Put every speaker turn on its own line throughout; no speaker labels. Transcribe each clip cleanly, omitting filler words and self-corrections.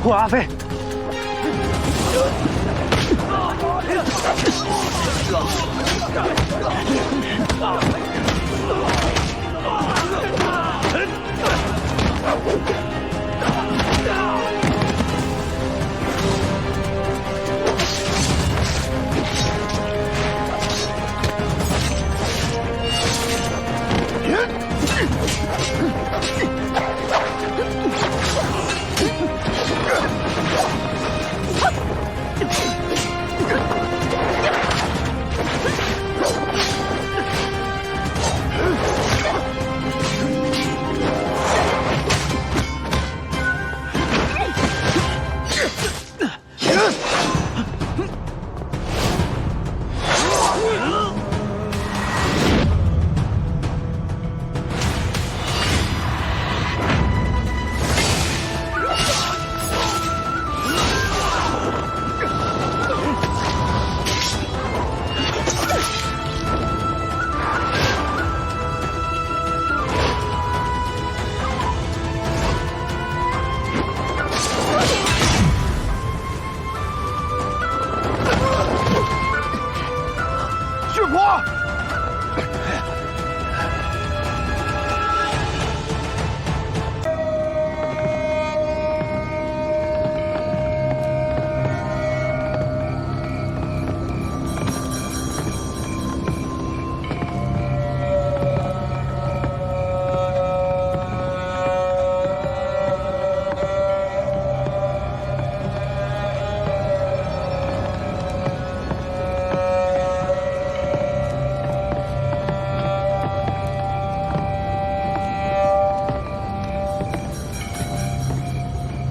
破阿飞！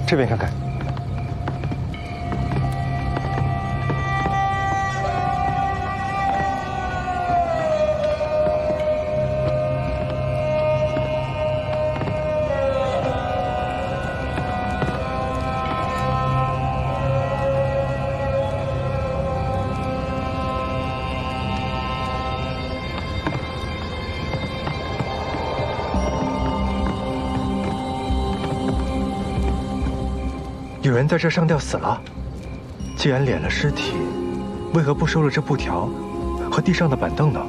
这边看看。有人在这上吊死了。既然敛了尸体，为何不收了这布条和地上的板凳呢？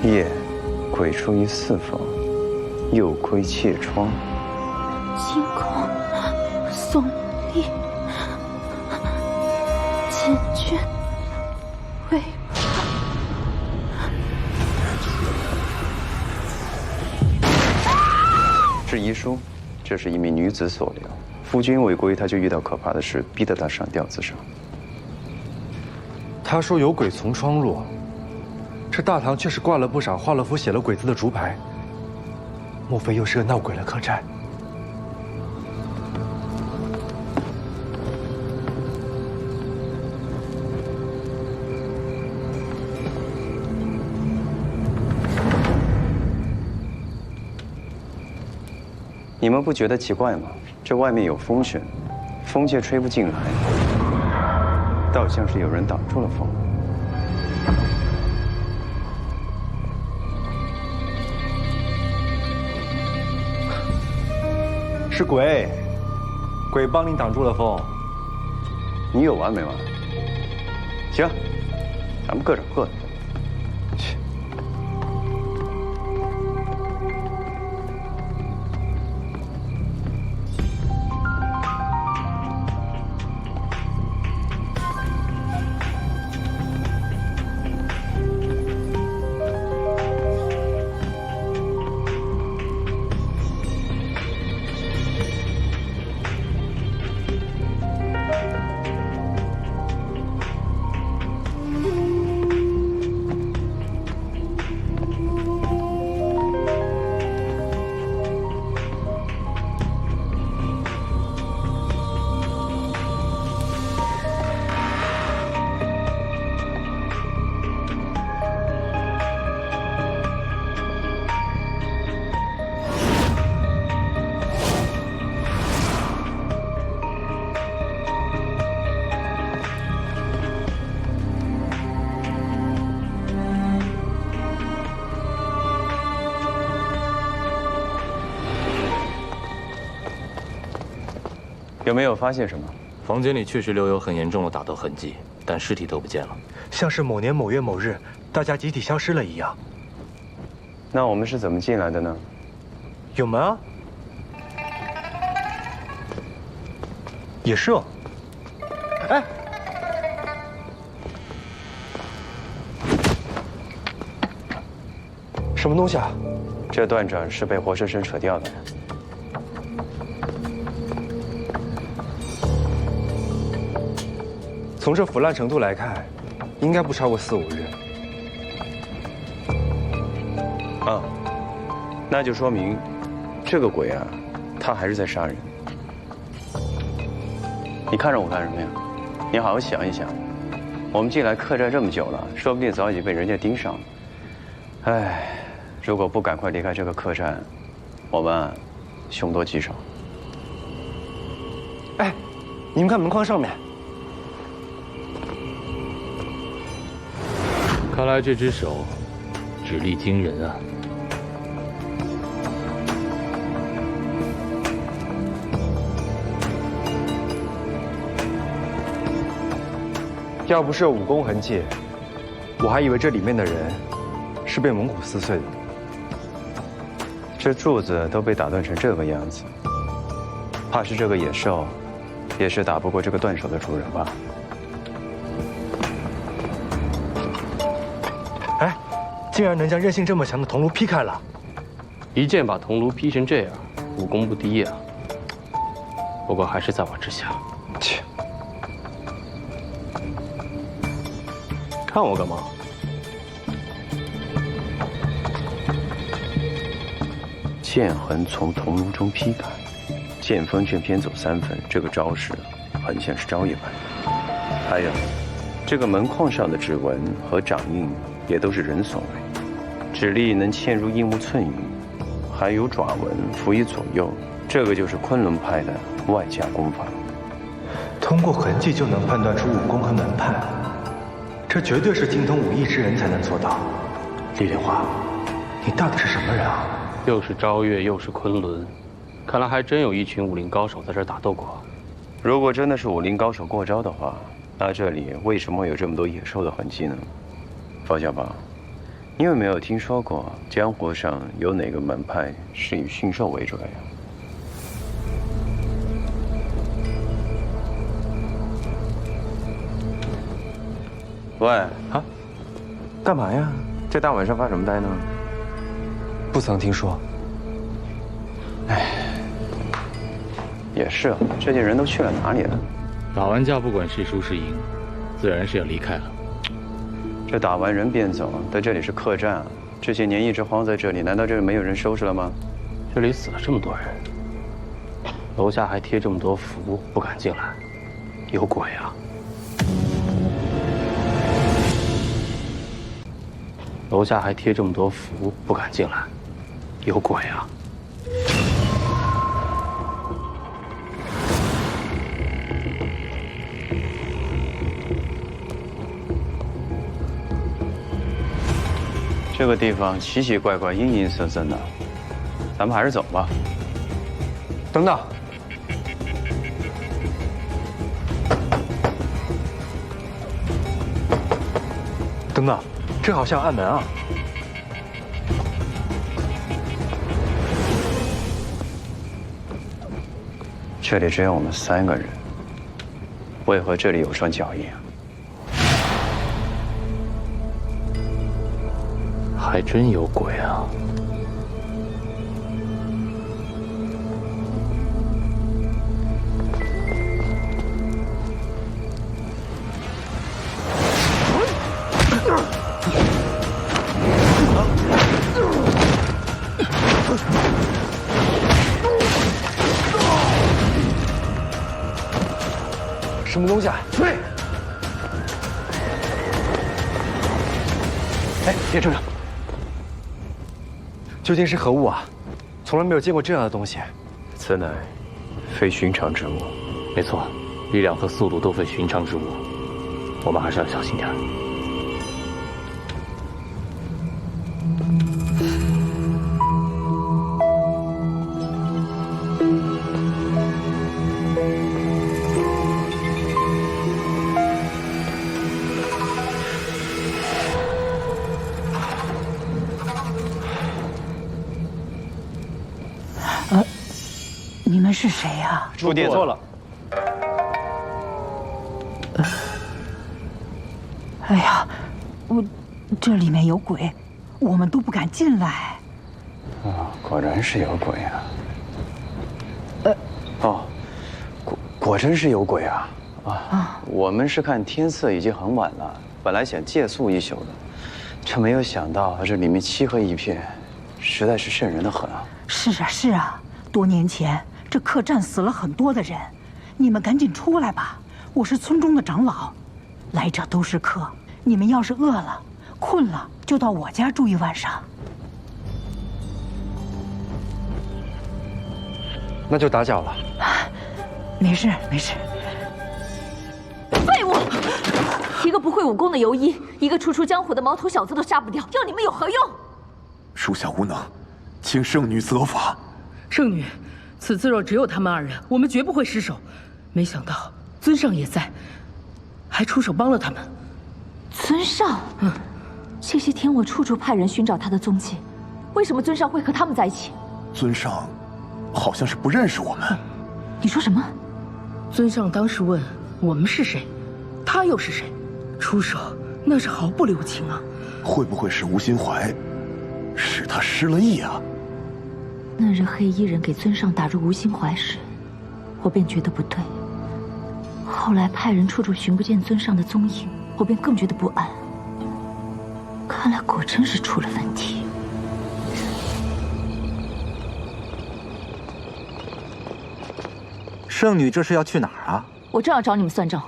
夜，鬼出于四方，又窥窃窗。
惊恐耸立，千钧未破。
是遗书，这是一名女子所留。夫君未归，她就遇到可怕的事，逼得她上吊自杀。
他说有鬼从窗落，这大堂却是挂了不少画了符、写了鬼字的竹牌，莫非又是个闹鬼的客栈？
你们不觉得奇怪吗？这外面有风声，风却吹不进来，倒像是有人挡住了风。
是鬼，鬼帮你挡住了风。
你有完没完？行，咱们各找各的。去。有没有发现什么？
房间里确实留有很严重的打斗痕迹，但尸体都不见了，
像是某年某月某日，大家集体消失了一样。
那我们是怎么进来的呢？
有门啊，也是哦。哎，什么东西啊？
这断掌是被活生生扯掉的。
从这腐烂程度来看，应该不超过4、5日。
啊，那就说明，这个鬼啊，他还是在杀人。你看着我干什么呀？你好好想一想，我们进来客栈这么久了，说不定早已经被人家盯上了。唉，如果不赶快离开这个客栈，我们凶多吉少。
哎，你们看门框上面。
看来这只手指力惊人啊！
要不是有武功痕迹，我还以为这里面的人是被猛虎撕碎的。
这柱子都被打断成这个样子，怕是这个野兽也是打不过这个断手的主人吧？
哎，竟然能将韧性这么强的铜炉劈开了！
一剑把铜炉劈成这样，武功不低呀。不过还是在我之下。
切，
看我干嘛？
剑痕从铜炉中劈开，剑锋却偏走3分，这个招式很像是招一般。还有，这个门框上的指纹和掌印。 也都是人所为，指力能嵌入硬木寸余，还有爪纹浮于左右，这个就是昆仑派的外家功法。
通过痕迹就能判断出武功和门派，这绝对是精通武艺之人才能做到。李莲花，你到底是什么人啊？
又是昭月，又是昆仑，看来还真有一群武林高手在这儿打斗过。
如果真的是武林高手过招的话，那这里为什么会有这么多野兽的痕迹呢？ 方小宝，你有没有听说过江湖上有哪个门派是以驯兽为主的呀？喂，
啊，干嘛呀？
这大晚上发什么呆呢？
不曾听说。
哎，也是啊，这些人都去了哪里了？
打完架不管是输是赢，自然是要离开了。
这打完人便走，但这里是客栈啊，这些年一直荒在这里，难道这里没有人收拾了吗？
这里死了这么多人，楼下还贴这么多符，不敢进来，有鬼啊！楼下还贴这么多符，不敢进来，有鬼啊！
这个地方奇奇怪怪、阴阴森森的，咱们还是走吧。
等等，等等，这好像暗门啊！
这里只有我们3个人，为何这里有双脚印啊？
还真有鬼啊！
什么东西啊？追！哎，别这样！ 究竟是何物啊？从来没有见过这样的东西。
此乃非寻常之物。
没错，力量和速度都非寻常之物，我们还是要小心点。
是谁呀？
朱爹错了。
哎呀，这里面有鬼，我们都不敢进来。
果然是有鬼啊！果真是有鬼啊！我们是看天色已经很晚了，本来想借宿一宿的，这没有想到这里面漆黑一片，实在是瘆人的很啊！
是啊，多年前这客栈死了很多的人，你们赶紧出来吧！我是村中的长老，来者都是客，你们要是饿了、困了，就到我家住一晚上。
那就打搅了。
没事。
废物！一个不会武功的游医，一个初出江湖的毛头小子都杀不掉，要你们有何用？
属下无能，请圣女责罚。
圣女，此次若只有他们2人，我们绝不会失手。没想到尊上也在，还出手帮了他们。
尊上，这些天我处处派人寻找他的踪迹，为什么尊上会和他们在一起？
尊上好像是不认识我们。
你说什么？
尊上当时问我们是谁，他又是谁？出手那是毫不留情啊！
会不会是吴心怀，使他失了忆啊？
那日黑衣人给尊上打入吴心怀时，我便觉得不对。后来派人处处寻不见尊上的踪影，我便更觉得不安。看来果真是出了问题。
圣女这是要去哪儿啊？
我正要找你们算账，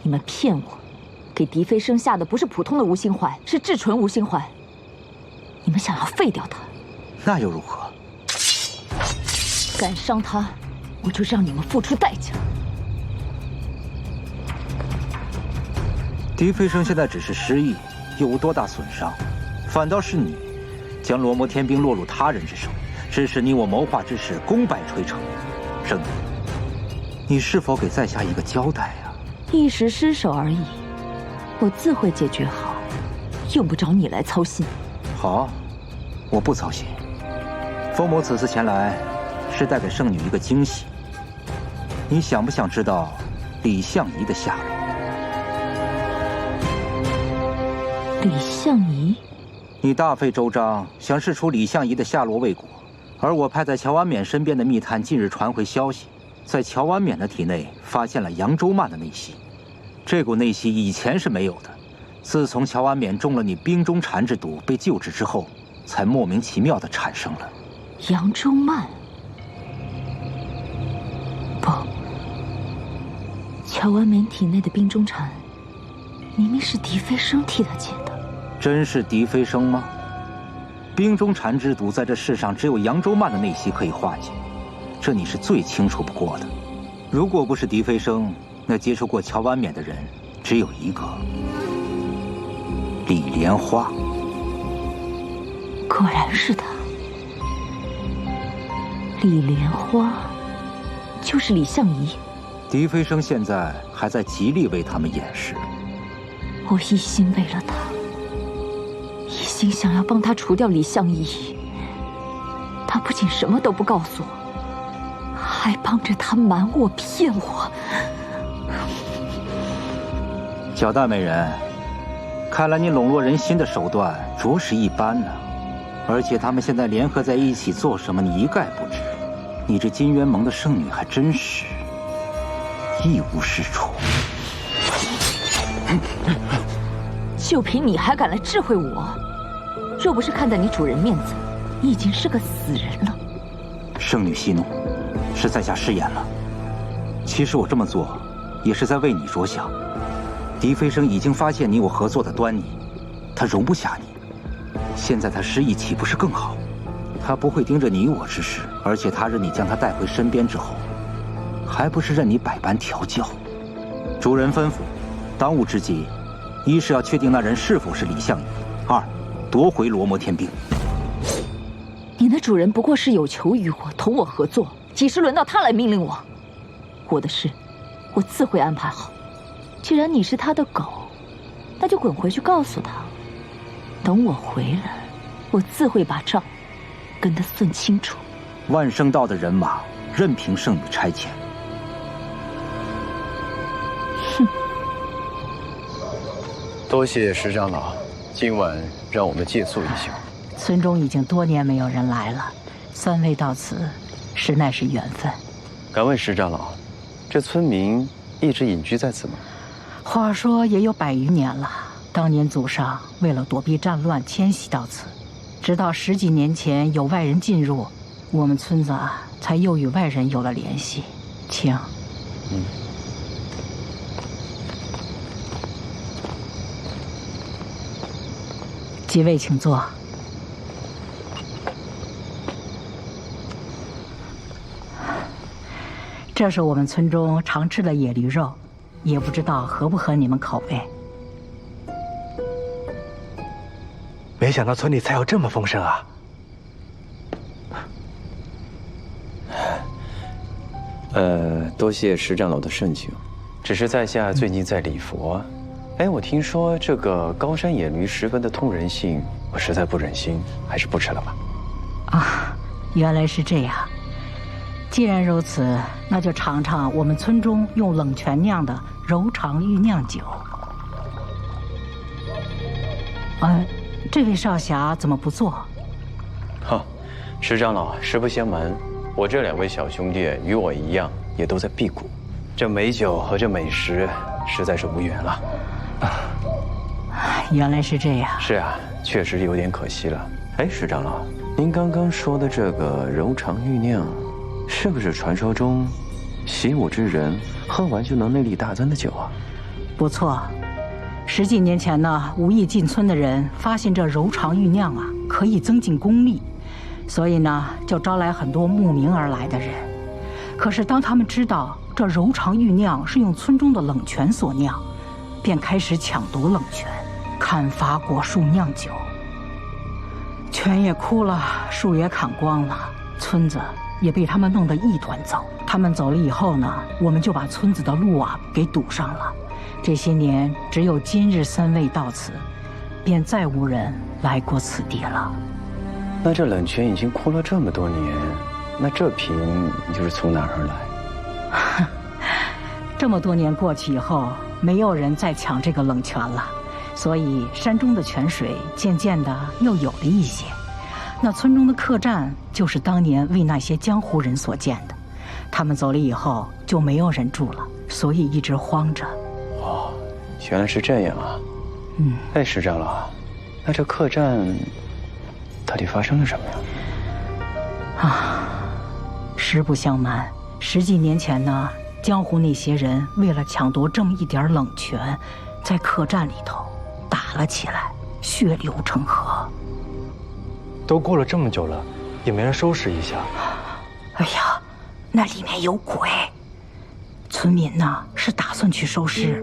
你们骗我，给狄飞生下的不是普通的吴心怀，是至纯吴心怀。你们想要废掉他，
那又如何？
敢伤他，我就让你们付出代价。
狄飞生现在只是失忆，又无多大损伤，反倒是你，将罗摩天兵落入他人之手，致使你我谋划之事功败垂成。圣女，你是否给在下一个交代呀？
一时失手而已，我自会解决好，用不着你来操心。
好，我不操心。风魔此次前来，是带给圣女一个惊喜。你想不想知道李相夷的下落？
李相夷，
你大费周章想试出李相夷的下落未果，而我派在乔安冕身边的密探近日传回消息，在乔安冕的体内发现了扬州慢的内息。这股内息以前是没有的，自从乔安冕中了你冰中缠之毒被救治之后，才莫名其妙地产生了。
扬州慢？不，乔安冕体内的冰中缠，明明是狄飞生替他解的。
真是狄飞生吗？冰中缠之毒在这世上只有扬州慢的内息可以化解，这你是最清楚不过的。如果不是狄飞生，那接触过乔安冕的人只有一个，李莲花。
果然是他。李莲花就是李相夷。
狄飞生现在还在极力为他们掩饰。
我一心为了他，一心想要帮他除掉李相夷。他不仅什么都不告诉我，还帮着他瞒我骗我。
小大美人，看来你笼络人心的手段着实一般呢。而且他们现在联合在一起做什么，你一概不知。你这金渊盟的圣女还真是一无是处。
就凭你还敢来智慧我？若不是看在你主人面子，你已经是个死人了。
圣女息怒，是在下失言了。其实我这么做，也是在为你着想。狄飞生已经发现你我合作的端倪，他容不下你。现在他失忆，岂不是更好？他不会盯着你我之事，而且他任你将他带回身边之后，还不是任你百般调教。主人吩咐，当务之急，一是要确定那人是否是李相夷，二，夺回罗摩天兵。
你的主人不过是有求于我，同我合作，几时轮到他来命令我？我的事，我自会安排好。既然你是他的狗，那就滚回去告诉他，等我回来，我自会把账跟他算清楚。
万圣道的人马任凭圣女差遣。
哼！
多谢石长老，今晚让我们借宿一宿。
村中已经多年没有人来了，三位到此，实乃是缘分。
敢问石长老，这村民一直隐居在此吗？
话说也有100余年了。当年祖上为了躲避战乱迁徙到此，直到10几年前有外人进入，我们村子才又与外人有了联系。请。几位请坐。这是我们村中常吃的野驴肉，也不知道合不合你们口味。
没想到村里菜肴这么丰盛啊！
多谢石长老的盛情，只是在下最近在礼佛。哎，我听说这个高山野驴十分的通人性，我实在不忍心，还是不吃了吧。
啊，原来是这样。既然如此，那就尝尝我们村中用冷泉酿的柔肠玉酿酒。这位少侠怎么不坐？
石长老，实不相瞒，我这2位小兄弟与我一样，也都在辟谷。这美酒和这美食，实在是无缘了。
原来是这样。
是啊，确实有点可惜了。哎，石长老，您刚刚说的这个柔肠玉酿，是不是传说中习武之人喝完就能内力大增的酒啊？
不错，10几年前呢，无意进村的人发现这柔肠玉酿可以增进功力，所以呢就招来很多慕名而来的人。可是当他们知道这柔肠玉酿是用村中的冷泉所酿，便开始抢夺冷泉，砍伐果树酿酒。泉也枯了，树也砍光了，村子也被他们弄得一团糟。他们走了以后呢，我们就把村子的路给堵上了。这些年，只有今日3位到此，便再无人来过此地了。
那这冷泉已经枯了这么多年，那这瓶又是从哪儿而来？
这么多年过去以后，没有人再抢这个冷泉了，所以山中的泉水渐渐的又有了一些。那村中的客栈就是当年为那些江湖人所建的，他们走了以后就没有人住了，所以一直荒着。
哦，原来是这样啊。哎，石长老，那这客栈到底发生了什么呀？
实不相瞒，10几年前呢，江湖那些人为了抢夺这么一点冷泉，在客栈里头打了起来，血流成河。
都过了这么久了，也没人收拾一下。
哎呀，那里面有鬼！村民呢是打算去收尸，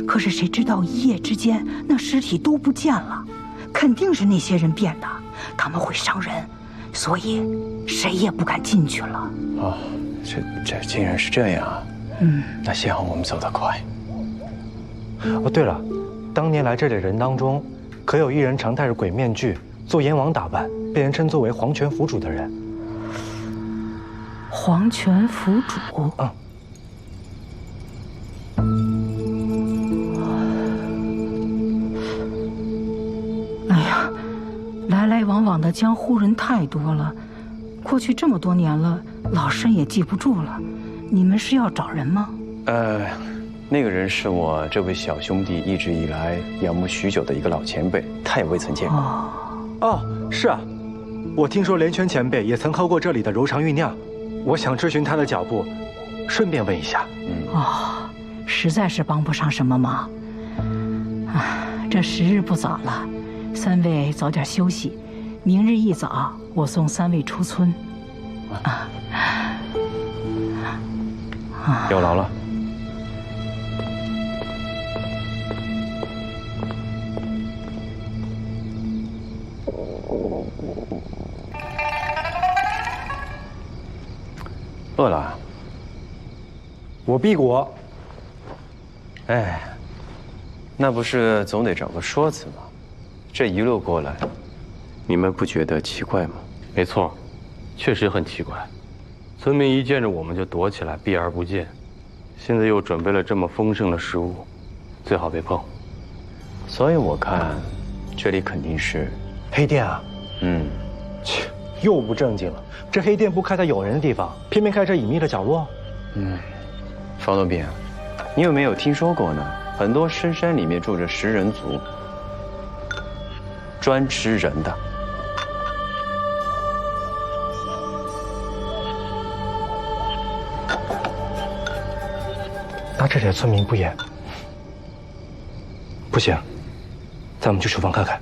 可是谁知道一夜之间那尸体都不见了，肯定是那些人变的，他们会伤人，所以谁也不敢进去了。
哦，这竟然是这样啊！那幸好我们走得快。
哦，对了，当年来这里的人当中，可有一人常戴着鬼面具，做阎王打扮，被人称作为黄泉府主的人。
黄泉府主？哎呀，来来往往的江湖人太多了，过去这么多年了，老身也记不住了。你们是要找人吗？
那个人是我这位小兄弟一直以来仰慕许久的一个老前辈，他也未曾见过。
哦，是啊，我听说连泉前辈也曾喝过这里的柔肠玉酿，我想追寻他的脚步，顺便问一下。
实在是帮不上什么忙。这时日不早了，3位早点休息，明日一早我送3位出村。
有劳了。饿了？
我避国。
哎，那不是总得找个说辞吗？这一路过来，你们不觉得奇怪吗？
没错，确实很奇怪。村民一见着我们就躲起来，避而不见。现在又准备了这么丰盛的食物，最好别碰。
所以我看，这里肯定是
黑店啊。切，又不正经了。这黑店不开在有人的地方，偏偏开这隐秘的角落。
方多变，你有没有听说过呢？很多深山里面住着食人族，专吃人的。
那这里的村民不也？不行，带我们去厨房看看。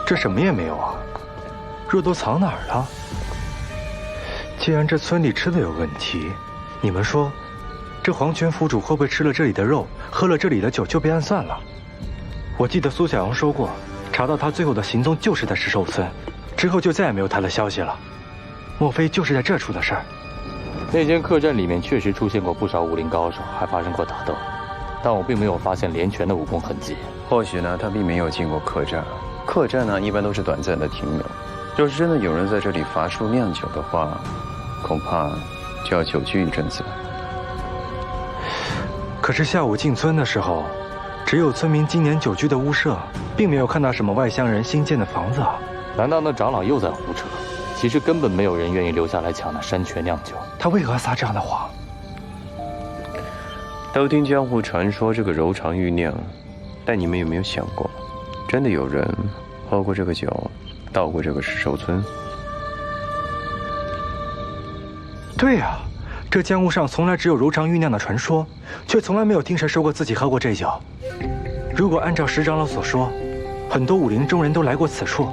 这什么也没有啊，肉都藏哪儿了？既然这村里吃的有问题，你们说，这黄泉府主会不会吃了这里的肉，喝了这里的酒就被暗算了？我记得苏小阳说过，查到他最后的行踪就是在石兽村，之后就再也没有他的消息了。莫非就是在这出的事儿？
那间客栈里面确实出现过不少武林高手，还发生过打斗，但我并没有发现连泉的武功痕迹。
或许呢，他并没有进过客栈。客栈呢，一般都是短暂的停留。要是真的有人在这里伐树酿酒的话，恐怕就要久居一阵子了。
可是下午进村的时候，只有村民今年久居的屋舍，并没有看到什么外乡人新建的房子啊。
难道那长老又在胡扯？其实根本没有人愿意留下来抢那山泉酿酒。
他为何撒这样的谎？
都听江湖传说这个柔肠玉酿，但你们有没有想过，真的有人喝过这个酒，到过这个石兽村？
对呀，这江湖上从来只有柔肠玉酿的传说，却从来没有听谁说过自己喝过这酒。如果按照石长老所说，很多武林中人都来过此处，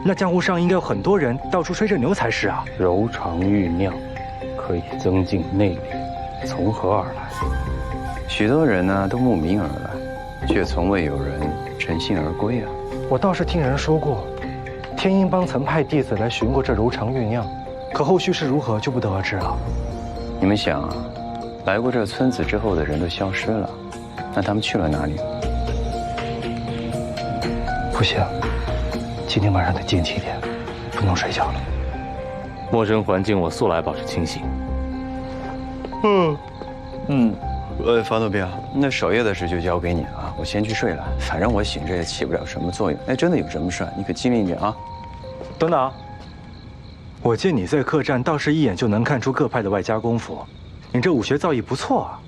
那江湖上应该有很多人到处吹着牛才是啊。
柔肠玉酿可以增进内力，从何而来？
许多人呢都慕名而来，却从未有人乘兴而归啊。
我倒是听人说过，天鹰帮曾派弟子来寻过这柔肠玉酿，可后续是如何就不得而知了。
你们想啊，来过这村子之后的人都消失了，那他们去了哪里？
不行，今天晚上得坚持一点，不能睡觉了。
陌生环境，我素来保持清醒。
方多彪，那守夜的事就交给你了啊，我先去睡了，反正我醒着也起不了什么作用。哎，真的有什么事，你可机灵一点啊。
等等，我见你在客栈倒是一眼就能看出各派的外家功夫，你这武学造诣不错啊，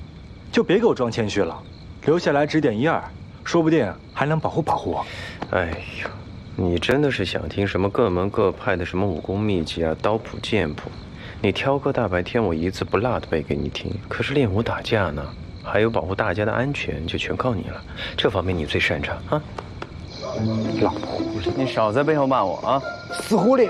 就别给我装谦虚了，留下来指点一二，说不定还能保护保护我。
哎呦，你真的是想听什么各门各派的什么武功秘籍啊、刀谱剑谱？你挑个大白天，我一字不落的背给你听。可是练武打架呢，还有保护大家的安全，就全靠你了。这方面你最擅长啊。
老狐狸，
你少在背后骂我啊！
死狐狸！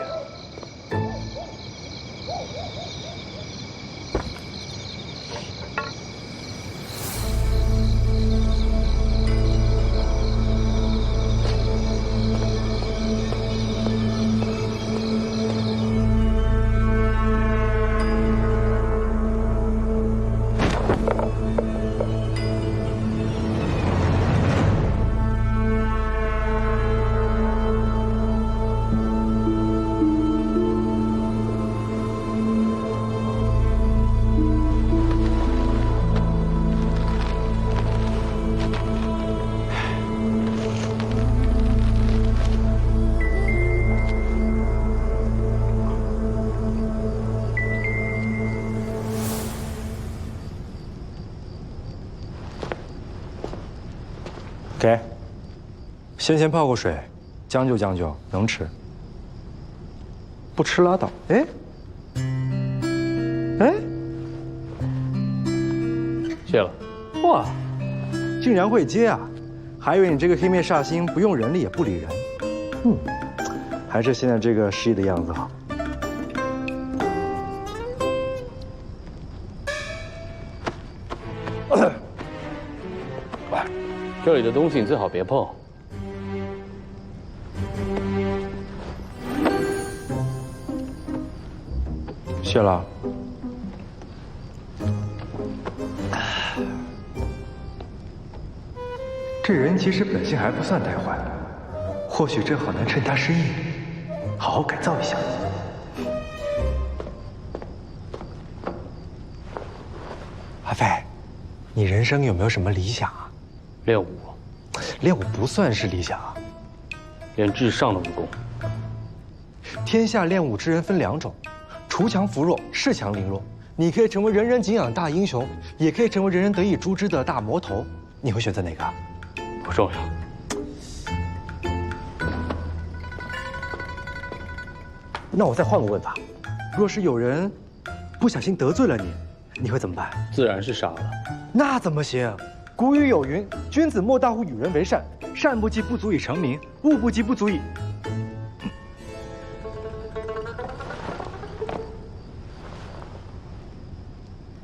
给，先泡过水，将就将就，能吃。不吃拉倒。哎，哎，
谢了。
哇，竟然会接啊！还以为你这个黑面煞星不用人力也不理人。还是现在这个失忆的样子好。
这里的东西你最好别碰。
谢了。这人其实本性还不算太坏，或许正好能趁他失忆，好好改造一下。阿飞，你人生有没有什么理想啊？
练武，
练武不算是理想啊。
练至上的武功。
天下练武之人分两种，锄强扶弱，恃强凌弱。你可以成为人人敬仰大英雄，也可以成为人人得以诛之的大魔头。你会选择哪个？
不重要。
那我再换个问法，若是有人不小心得罪了你，你会怎么办？
自然是杀了。
那怎么行？古语有云：“君子莫大乎与人为善，善不积不足以成名，物不积不足以。”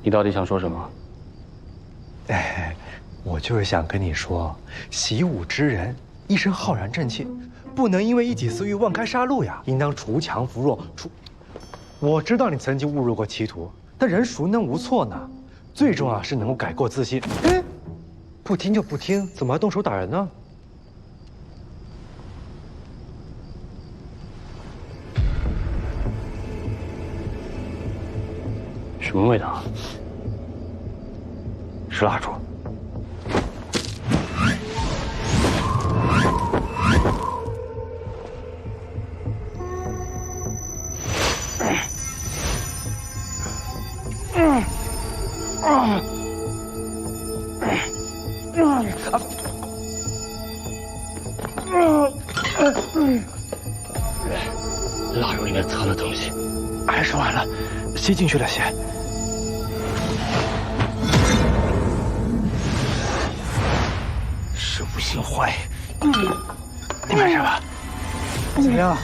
你到底想说什么？
哎，我就是想跟你说，习武之人一生浩然正气，不能因为一己私欲妄开杀戮呀，应当锄强扶弱。我知道你曾经误入过歧途，但人孰能无错呢？最重要是能够改过自新。哎，不听就不听，怎么还动手打人呢？
什么味道？
是蜡烛。
蜡烛里面藏了东西，
还是晚了，吸进去了些。
是吴心怀，
你没事吧？怎么样？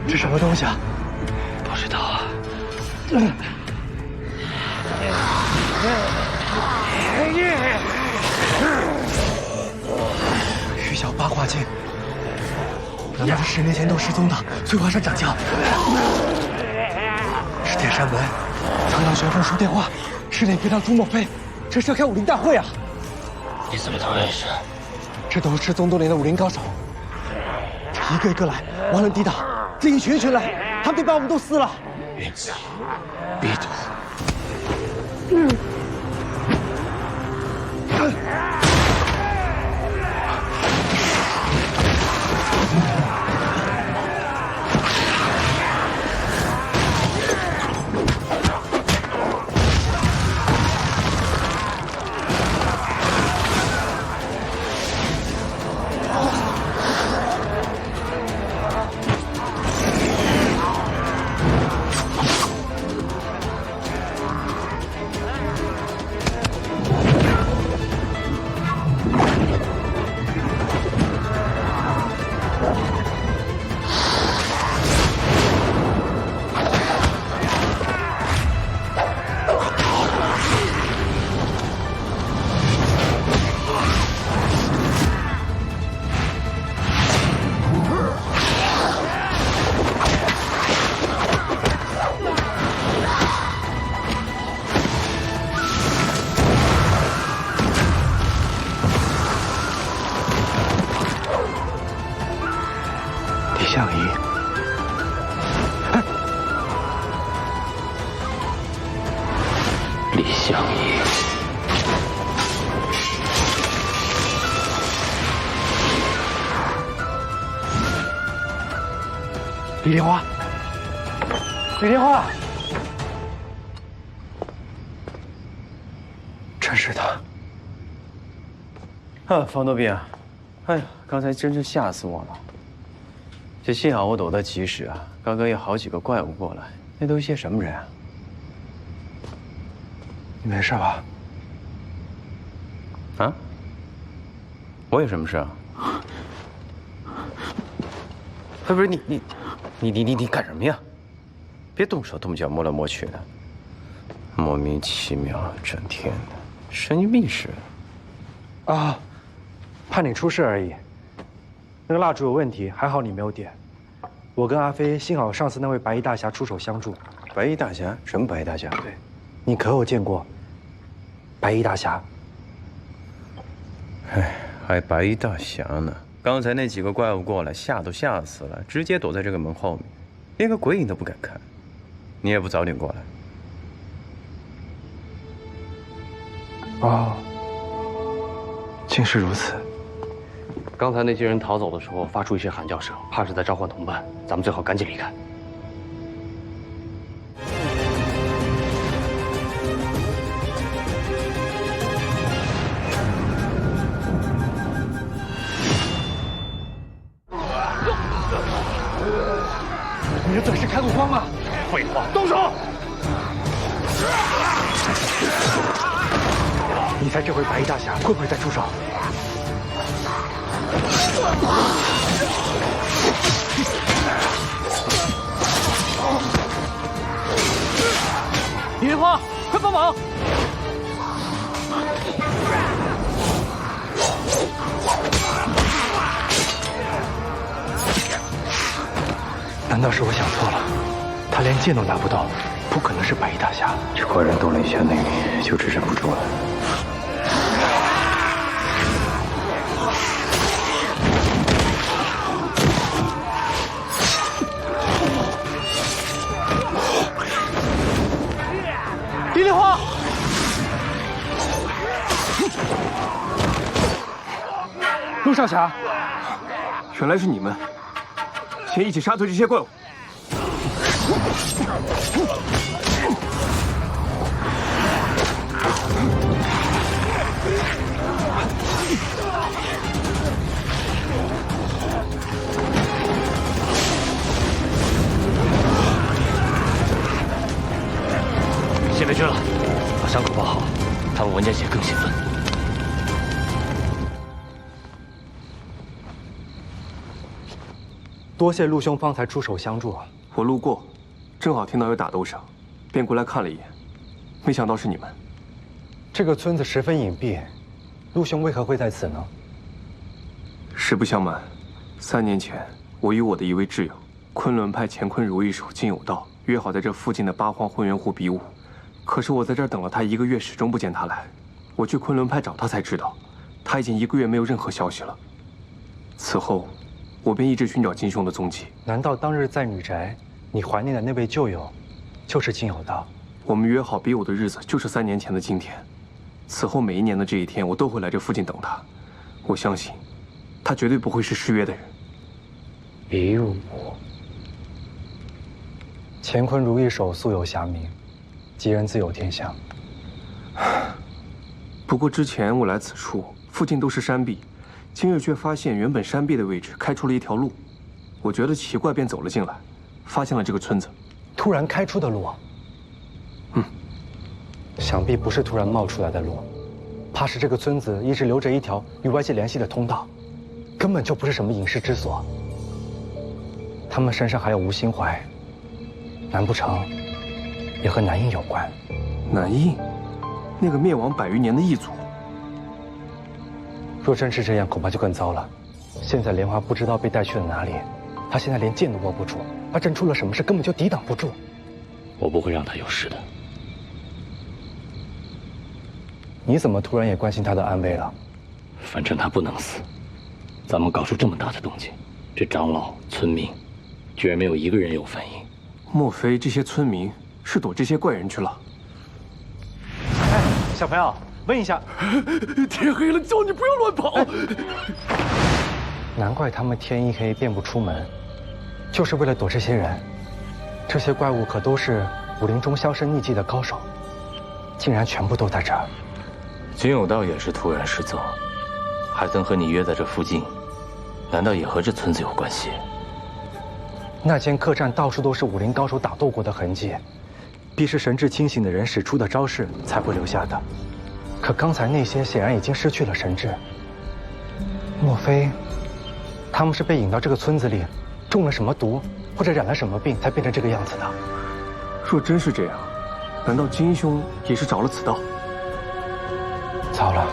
这什么东西啊？
不知道啊。
虚小八卦镜，难道是10年前都失踪的翠华山掌教？是铁扇门，苍阳旋风说电话，是那别当朱墨飞，这是要开武林大会啊！
你怎么都认识？
这都是失踪多年的武林高手，这一个一个来，亡人抵挡，这一群一群来，他们得把我们都撕了。
运气，必毒。
相宜，
李相宜，
李莲花，李莲花，真是的。
方多比啊，哎呀，刚才真是吓死我了。这幸好我躲得及时啊！刚刚有好几个怪物过来，那都是些什么人啊？
你没事吧？
啊？我有什么事啊？不是你干什么呀？别动手动脚摸来摸去的，莫名其妙，整天的。
神经病似
的。啊，怕你出事而已。那个蜡烛有问题，还好你没有点。我跟阿飞幸好上次那位白衣大侠出手相助。
白衣大侠？什么白衣大侠？
对，你可有见过白衣大侠？
哎，还白衣大侠呢？刚才那几个怪物过来，吓都吓死了，直接躲在这个门后面，连个鬼影都不敢看。你也不早点过来。
哦，竟是如此。
刚才那些人逃走的时候发出一些喊叫声，怕是在召唤同伴，咱们最好赶紧离开。
你的嘴是开过光吗？
废话，
动手！你猜这回白衣大侠会不会再出手？
李莲花，快帮忙！
难道是我想错了？他连剑都拿不到，不可能是白衣大侠。
这果然动了一下内力，就支撑不住了。
李莲花，
陆少侠，
原来是你们，先一起杀退这些怪物。
谢备军了，把伤口包好，他们闻见血更兴奋。
多谢陆兄方才出手相助。
我路过，正好听到有打斗声，便过来看了一眼，没想到是你们。
这个村子十分隐蔽，陆兄为何会在此呢？
实不相瞒，3年前我与我的一位挚友，昆仑派乾坤如意手金有道，约好在这附近的八荒混元湖比武。可是我在这儿等了他1个月，始终不见他来。我去昆仑派找他才知道，他已经1个月没有任何消息了。此后，我便一直寻找金兄的踪迹。
难道当日在女宅，你怀念的那位旧友，就是金有道？
我们约好比武的日子就是3年前的今天。此后每一年的这一天，我都会来这附近等他。我相信，他绝对不会是失约的人。
比武，乾坤如意手素有侠名，吉人自有天相。
不过之前我来此处，附近都是山壁，今日却发现原本山壁的位置开出了一条路。我觉得奇怪，便走了进来，发现了这个村子。
突然开出的路？想必不是突然冒出来的路，怕是这个村子一直留着一条与外界联系的通道，根本就不是什么隐士之所。他们身上还有吴心怀，难不成也和南印有关？
南印，那个灭亡100余年的异族。
若真是这样，恐怕就更糟了。现在莲花不知道被带去了哪里，他现在连剑都握不住，他真出了什么事，根本就抵挡不住。
我不会让他有事的。
你怎么突然也关心他的安危了？
反正他不能死。咱们搞出这么大的动静，这长老、村民，居然没有一个人有反应。
莫非这些村民是躲这些怪人去了？
哎，小朋友，问一下，
天黑了，叫你不要乱跑。
难怪他们天一黑便不出门，就是为了躲这些人。这些怪物可都是武林中销声匿迹的高手，竟然全部都在这儿。
金有道也是突然失踪，还曾和你约在这附近，难道也和这村子有关系？
那间客栈到处都是武林高手打斗过的痕迹，必是神志清醒的人使出的招式才会留下的。可刚才那些显然已经失去了神智，莫非他们是被引到这个村子里，中了什么毒，或者染了什么病，才变成这个样子的？
若真是这样，难道金兄也是着了此道？
糟了，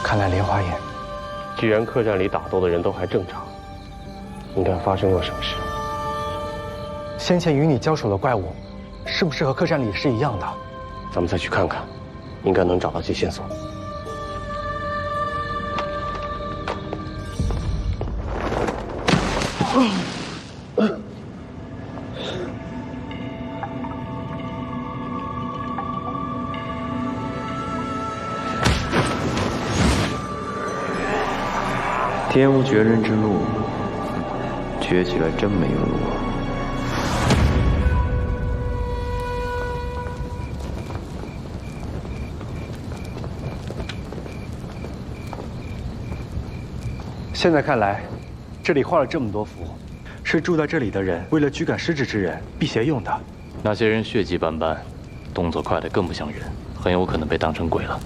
看来莲花眼。
既然客栈里打斗的人都还正常，应该发生过什么事？
先前与你交手的怪物，是不是和客栈里是一样的？
咱们再去看看，应该能找到些线索。
天无绝人之路，绝起来真没有路啊！
现在看来，这里画了这么多符，是住在这里的人为了驱赶失职之人辟邪用的。
那些人血迹斑斑，动作快得更不像人，很有可能被当成鬼了。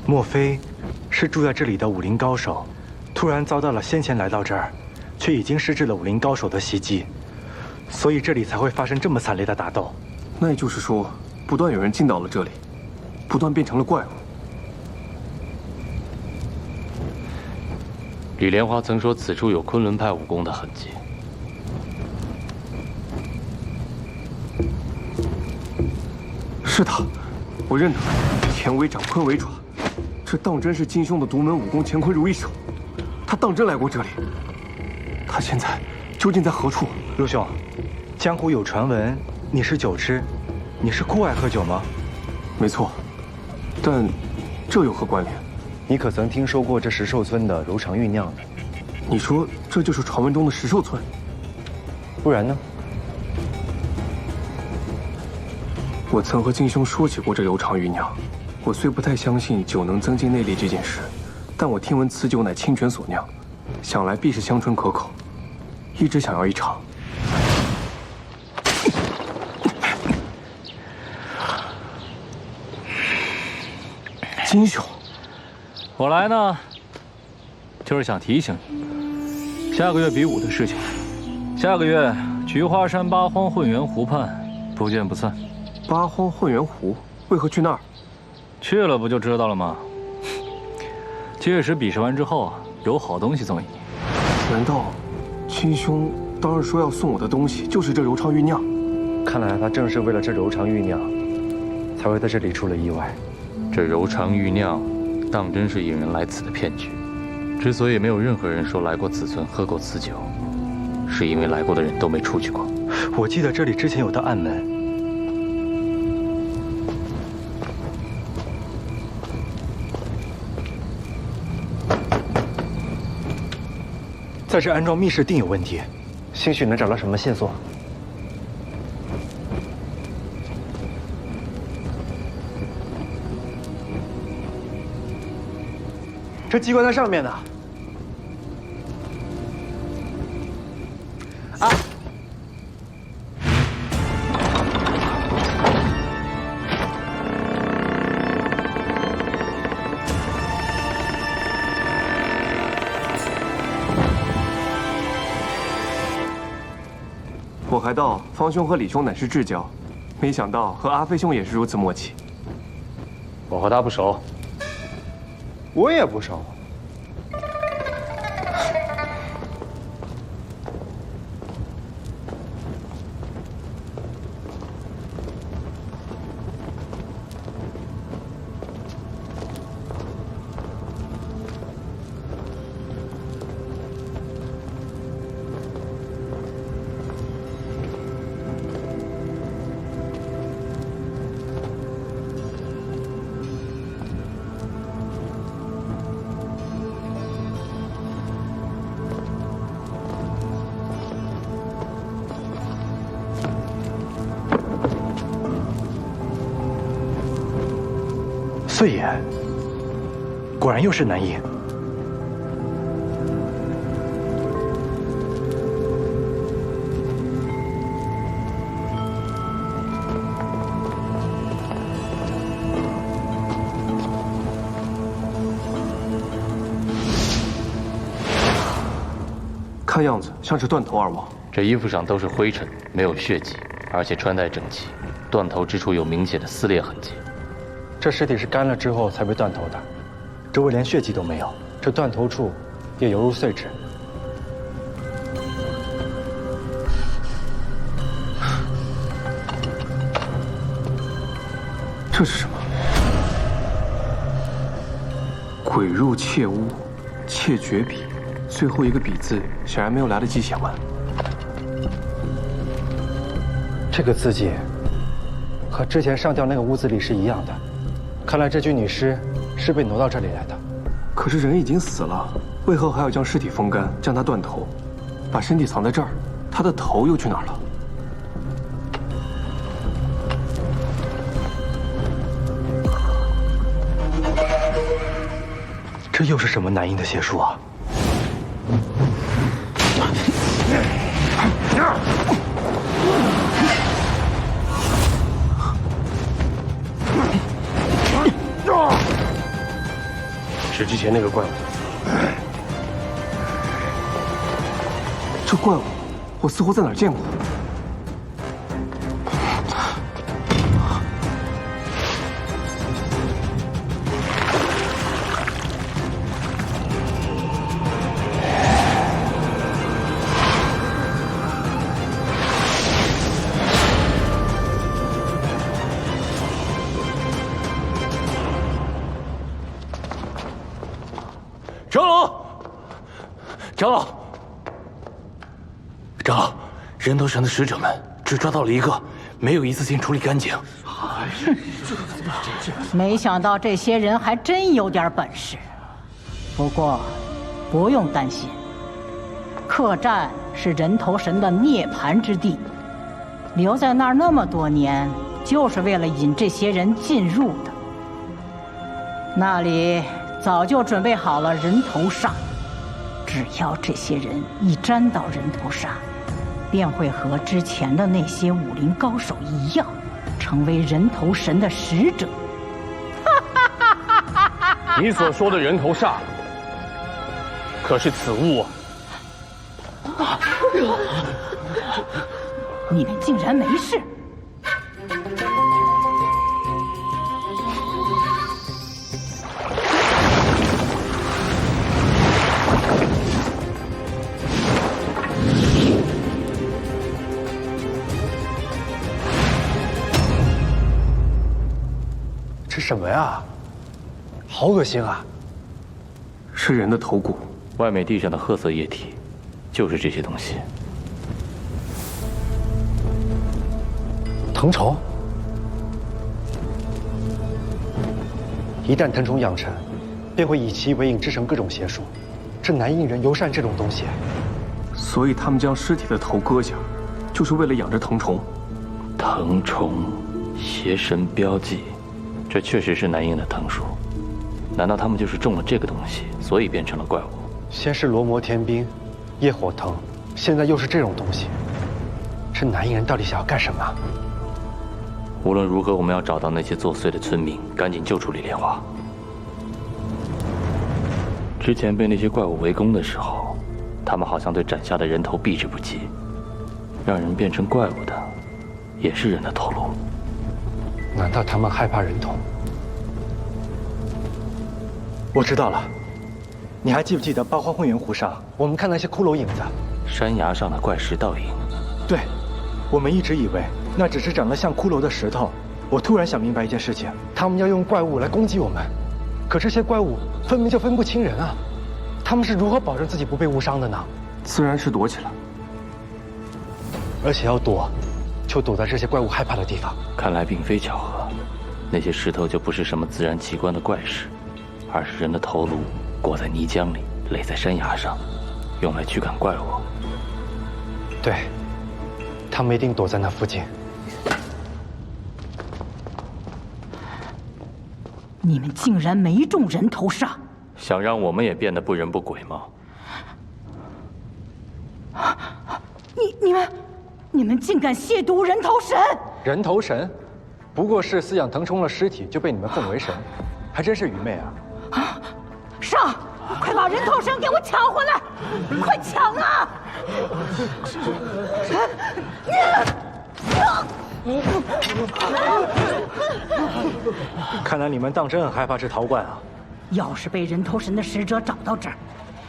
莫非是住在这里的武林高手？突然遭到了先前来到这儿，却已经失智的武林高手的袭击，所以这里才会发生这么惨烈的打斗。
那也就是说，不断有人进到了这里，不断变成了怪物。
李莲花曾说此处有昆仑派武功的痕迹。
是他，我认得，天为掌，坤为爪，这当真是金兄的独门武功乾坤如意手。他当真来过这里，他现在究竟在何处？
陆兄，江湖有传闻你是酒痴，你是酷爱喝酒吗？
没错，但这有何关联？
你可曾听说过这石兽村的柔肠酝酿呢？
你说这就是传闻中的石兽村？
不然呢？
我曾和金兄说起过这柔肠酝酿，我虽不太相信酒能增进内力这件事。但我听闻此酒乃清泉所酿，想来必是香醇可口，一直想要一尝。金兄，
我来呢，就是想提醒你，下个月比武的事情。下个月菊花山八荒混元湖畔，不见不散。
八荒混元湖，为何去那儿？
去了不就知道了吗？届时比试完之后，有好东西送给你。
难道金兄当日说要送我的东西就是这柔肠酝酿？
看来他正是为了这柔肠酝酿，才会在这里出了意外。
这柔肠酝酿，当真是引人来此的骗局。之所以没有任何人说来过此村喝过此酒，是因为来过的人都没出去过。
我记得这里之前有道暗门。在这安装密室定有问题，兴许能找到什么线索。这机关在上面呢。啊！
我还道方兄和李兄乃是至交，没想到和阿飞兄也是如此默契。
我和他不熟，
我也不熟。碎眼，果然又是南影。
看样子像是断头而亡。
这衣服上都是灰尘，没有血迹，而且穿戴整齐，断头之处有明显的撕裂痕迹。
这尸体是干了之后才被断头的，周围连血迹都没有，这断头处也犹如碎纸。
这是什么？鬼入妾屋，妾绝笔，最后一个笔字显然没有来得及写完。
这个字迹和之前上吊那个屋子里是一样的，看来这具女尸是被挪到这里来的。
可是人已经死了，为何还要将尸体风干，将它断头，把身体藏在这儿？他的头又去哪儿了？
这又是什么南印的邪术啊？
是之前那个怪物。
这怪物，我似乎在哪儿见过。
长老，长老，长老，人头神的使者们只抓到了一个，没有一次性处理干净。
没想到这些人还真有点本事。不过，不用担心，客栈是人头神的涅槃之地，留在那儿那么多年，就是为了引这些人进入的。那里早就准备好了人头煞，只要这些人一沾到人头煞，便会和之前的那些武林高手一样，成为人头神的使者。
你所说的人头煞，可是此物啊？
你们竟然没事！
这什么呀？好恶心啊！
是人的头骨。
外面地上的褐色液体，就是这些东西。
藤虫，一旦藤虫养成，便会以其为引，制成各种邪术。这南印人尤善这种东西，
所以他们将尸体的头割下，就是为了养着藤虫。
藤虫，邪神标记，这确实是南印的藤术。难道他们就是中了这个东西，所以变成了怪物？
先是罗摩天兵、夜火藤，现在又是这种东西。这南印人到底想要干什么？
无论如何，我们要找到那些作祟的村民，赶紧救出李莲花。之前被那些怪物围攻的时候，他们好像对斩下的人头避之不及。让人变成怪物的，也是人的头颅。
难道他们害怕人头？我知道了，你还记不记得八荒混元湖上，我们看那些骷髅影子？
山崖上的怪石倒影。
对，我们一直以为那只是长得像骷髅的石头。我突然想明白一件事情，他们要用怪物来攻击我们，可这些怪物分明就分不清人啊！他们是如何保证自己不被误伤的呢？
自然是躲起来，
而且要躲，就躲在这些怪物害怕的地方。
看来并非巧合，那些石头就不是什么自然奇观的怪石，而是人的头颅裹在泥浆里，垒在山崖上，用来驱赶怪物。
对，他们一定躲在那附近。
你们竟然没中人头煞！
想让我们也变得不人不鬼吗？
你们竟敢亵渎人头神！
人头神，不过是饲养藤虫的尸体就被你们奉为神，还真是愚昧啊！
上，快把人头神给我抢回来！快抢啊！
看来你们当真很害怕这陶罐啊！
要是被人头神的使者找到这儿，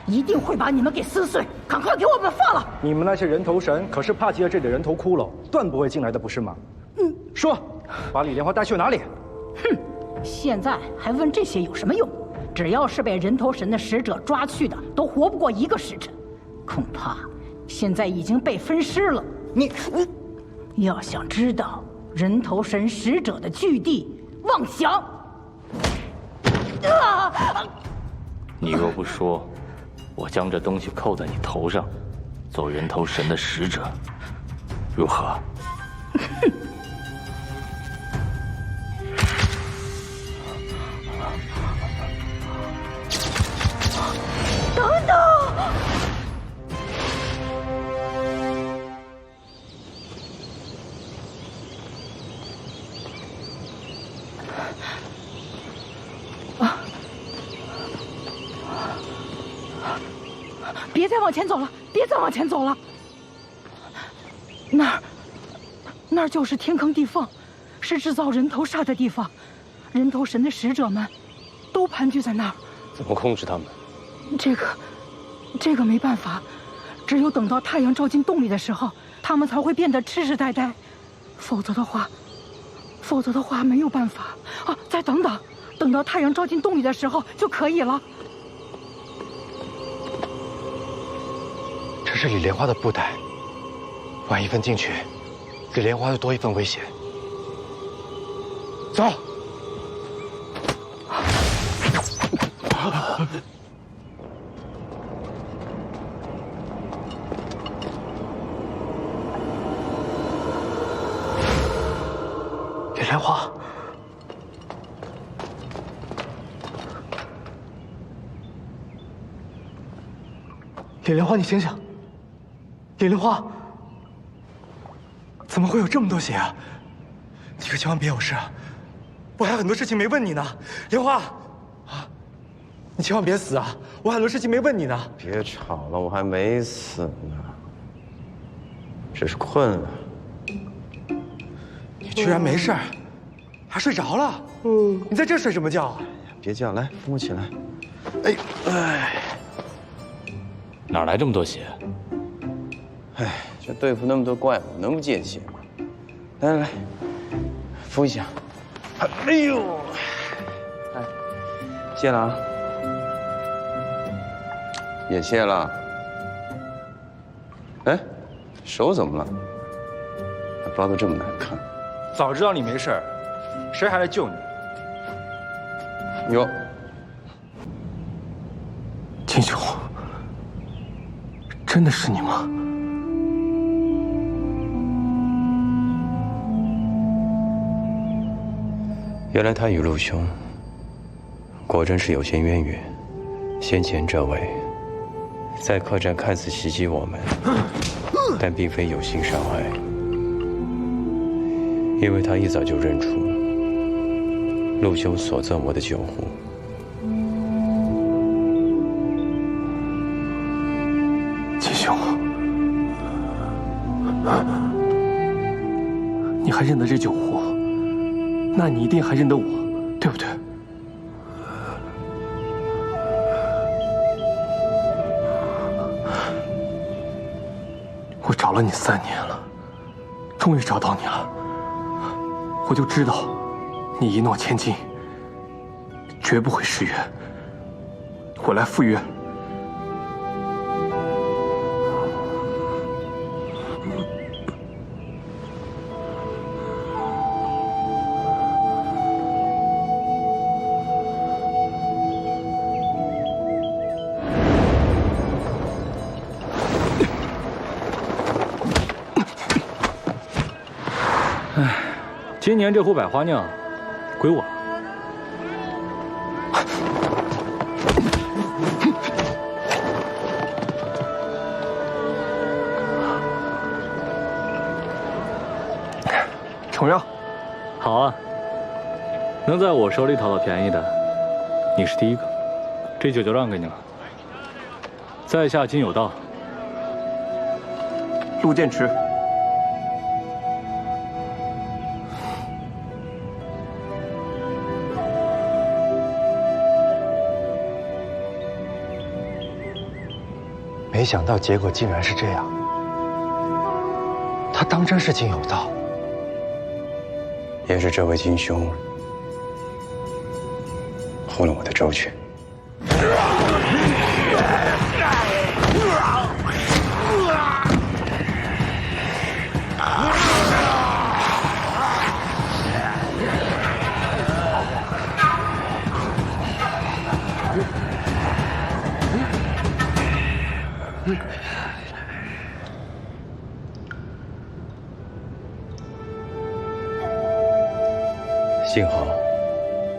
一定会把你们给撕碎！赶快给我们放了！
你们那些人头神可是怕极了这里人头骷髅，断不会进来的，不是吗？说，把李莲花带去哪里？
哼，现在还问这些有什么用？只要是被人头神的使者抓去的，都活不过1个时辰，恐怕现在已经被分尸了。你要想知道人头神使者的据地，妄想！
你若不说，我将这东西扣在你头上，做人头神的使者，如何？
等等！别再往前走了，别再往前走了。那儿就是天坑地缝，是制造人头煞的地方。人头神的使者们都盘踞在那儿。
怎么控制他们？
这个没办法，只有等到太阳照进洞里的时候，他们才会变得痴痴呆呆。否则的话没有办法啊！再等等，等到太阳照进洞里的时候就可以了。
这是李莲花的布袋，晚一分进去，李莲花就多一份危险。走。李莲花，李莲花，你醒醒！李莲花，怎么会有这么多血啊？你可千万别有事啊！我还有很多事情没问你呢，莲花，啊，你千万别死啊！我还有很多事情没问你呢。
别吵了，我还没死呢，只是困了。
你居然没事，还睡着了？你在这睡什么觉啊？
别叫，来扶我起来。
哎，哪来这么多血？
哎，这对付那么多怪物，能不见血吗？来来来，扶一下。哎呦，哎，谢了啊，也谢了。哎，手怎么了？包得这么难看。
早知道你没事，谁还来救你？
哟，
金兄，真的是你吗？
原来他与陆兄果真是有些渊源。先前这位在客栈看似袭击我们，但并非有心伤害，因为他一早就认出陆兄所赠我的酒壶。
金兄，你还认得这酒壶？那你一定还认得我，对不对？我找了你3年了，终于找到你了。我就知道，你一诺千金，绝不会失约。我来赴约。
今年这壶百花酿，归我了。
承让。
好啊，能在我手里讨到便宜的，你是第一个。这酒就让给你了。在下今有道。
陆剑池。
没想到结果竟然是这样。他当真是金有道，
也是这位金兄护了我的周全。幸好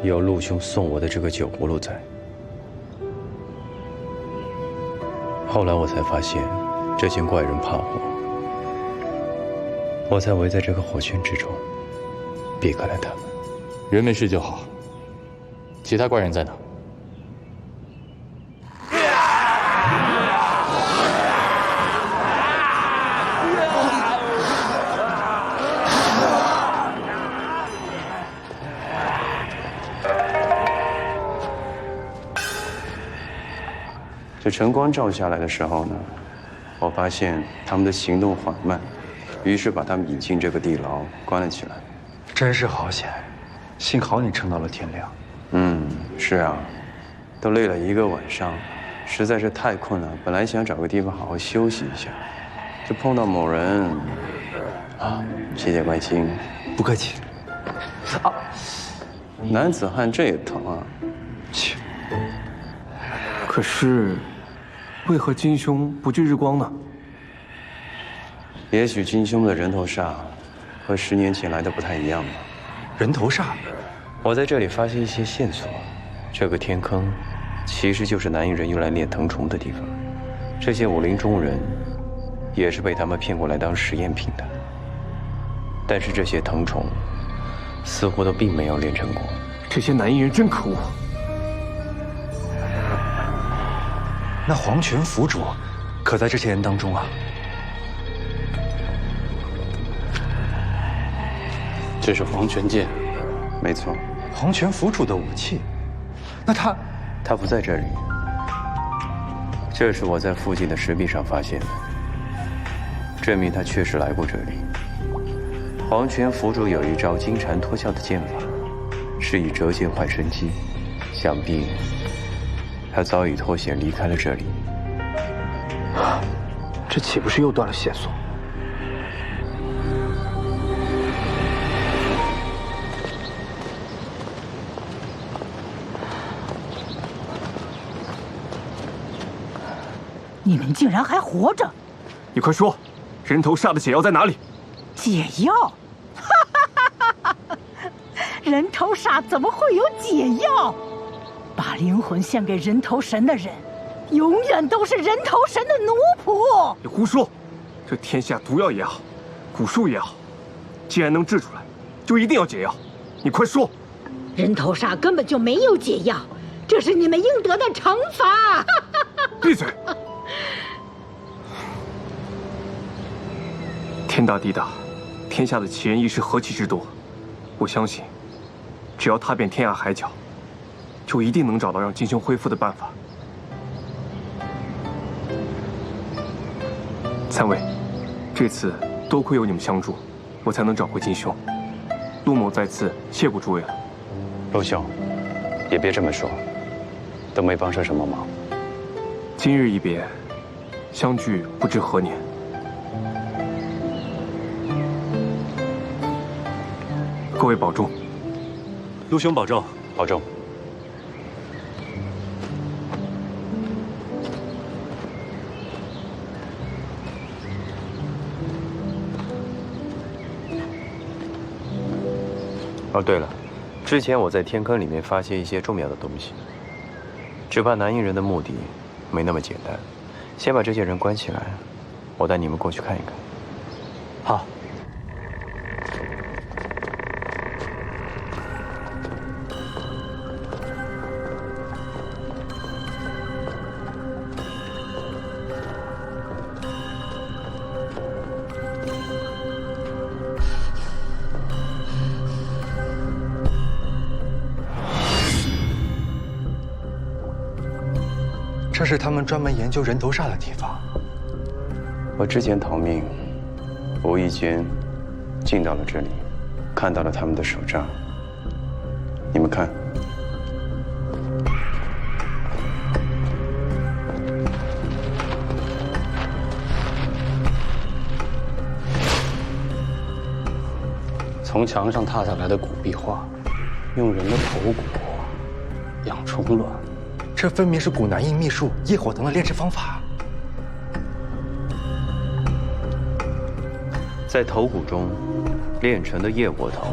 有陆兄送我的这个酒葫芦在。后来我才发现，这群怪人怕火，我才围在这个火圈之中，避开了他们。
人没事就好。其他怪人在哪？
这晨光照下来的时候呢，我发现他们的行动缓慢，于是把他们引进这个地牢，关了起来。
真是好险，幸好你撑到了天亮。
是啊，都累了一个晚上，实在是太困了。本来想找个地方好好休息一下，就碰到某人，谢谢关心。
不客气。
男子汉这也疼啊！
切。
可是，为何金兄不惧日光呢？
也许金兄的人头煞和10年前来的不太一样吧。
人头煞？
我在这里发现一些线索。这个天坑，其实就是南夷人用来炼藤虫的地方。这些武林中人，也是被他们骗过来当实验品的。但是这些藤虫，似乎都并没有炼成过。
这些南夷人真可恶。
那黄泉府主，可在这些人当中啊？
这是黄泉剑，
没错。
黄泉府主的武器，那
他不在这里。这是我在附近的石壁上发现的，证明他确实来过这里。黄泉府主有一招金蝉脱壳的剑法，是以折剑换生机，想必他早已脱险离开了这里。
这岂不是又断了线索？
你们竟然还活着！
你快说，人头煞的解药在哪里？
解药？人头煞怎么会有解药？把灵魂献给人头神的人，永远都是人头神的奴仆。
你胡说！这天下毒药也好，蛊术也好，既然能治出来，就一定要解药。你快说！
人头煞根本就没有解药，这是你们应得的惩罚。
闭嘴！天大地大，天下的奇人异事何其之多，我相信，只要踏遍天涯海角，就一定能找到让金兄恢复的办法。三位，这次多亏有你们相助，我才能找回金兄。陆某在此谢过诸位了。
陆兄，也别这么说，都没帮上什么忙。
今日一别，相聚不知何年。各位保重。
陆兄保重，
保重。哦，对了，之前我在天坑里面发现一些重要的东西，只怕南夷人的目的没那么简单。先把这些人关起来，我带你们过去看一看。
好。这是他们专门研究人头煞的地方。
我之前逃命，无意间进到了这里，看到了他们的手杖。你们看，
从墙上踏下来的古壁画，用人的头骨养虫卵，
这分明是古南印秘术业火藤的炼制方法。
在头骨中炼成的业火藤，